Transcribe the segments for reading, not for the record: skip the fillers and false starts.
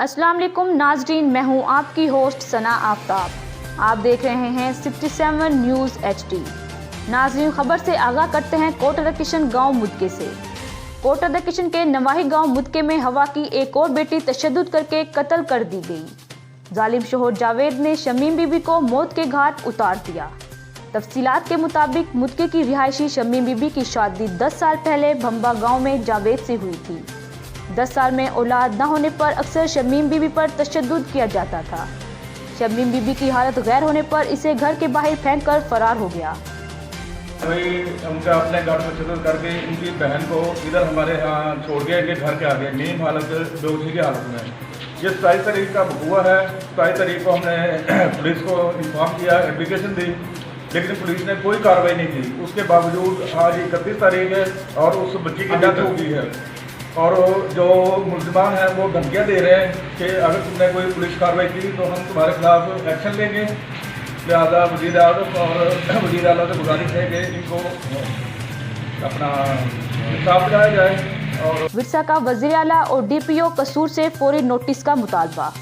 अस्सलाम वालेकुम नाजरीन, मैं हूं आपकी होस्ट सना आफ्ताब। आप देख रहे हैं 67 न्यूज़ HD। नाजरीन, खबर से आगाह करते हैं कोटा दकिशन गांव मुदके से। कोटा दकिशन के नवाही गांव मुदके में हवा की एक और बेटी तशद्दुद करके कत्ल कर दी गई। जालिम शोहर जावेद ने शमीम बीबी को मौत के घाट उतार दिया। तफसीलात के मुताबिक मुदके की रिहायशी शमीम बीबी की शादी 10 साल पहले भंबा गांव में जावेद से हुई थी। 10 साल में औलाद न होने पर अक्सर शमीम बीबी पर तशद्दुद किया जाता था। शमीम बीबी की हालत गैर होने पर इसे घर के बाहर फेंक कर फरार हो गया। उनका अपने घर में तशद्दुद करके उनकी बहन को इधर हमारे यहाँ छोड़ गया, इनके घर के आगे नीम हालत बेहोशी की हालत में। ये 27 तारीख का हुआ है। 27 तारीख को हमने पुलिस को इन्फॉर्म किया, एप्लीकेशन दी, लेकिन पुलिस ने कोई कार्रवाई नहीं की। उसके बावजूद आज 31 तारीख है और उस बच्ची की डेथ हो गई है। और जो मुलजमान हैं वो धमकियाँ दे रहे हैं कि अगर तुमने कोई पुलिस कार्रवाई की तो हम तुम्हारे खिलाफ एक्शन लेंगे। लिहाजा वज़ीर आज़म और वज़ीर आला से गुजारिश है कि इनको अपना इंसाफ दिलाया जाए। और विरसा का वज़ीर आला और DPO कसूर से फौरी नोटिस का मुतालबा।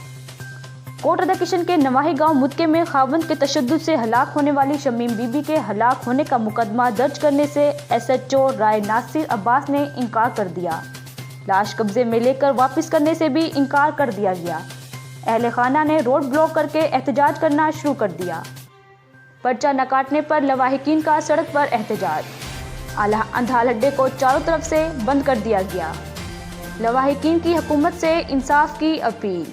कोटा दकिशन के नवाही गांव मुदके में खावंद के तशद्दुद से हलाक होने वाली शमीम बीबी के हलाक होने का मुकदमा दर्ज करने से SHO राय नासिर अब्बास ने इनकार कर दिया। लाश कब्जे में लेकर वापस करने से भी इनकार कर दिया गया। अहले खाना ने रोड ब्लॉक करके एहतजाज करना शुरू कर दिया। पर्चा न काटने पर लवाहिकीन का सड़क पर एहतजाज। अंधाल अड्डे को चारों तरफ से बंद कर दिया गया। लवाहिकीन की हुकूमत से इंसाफ की अपील।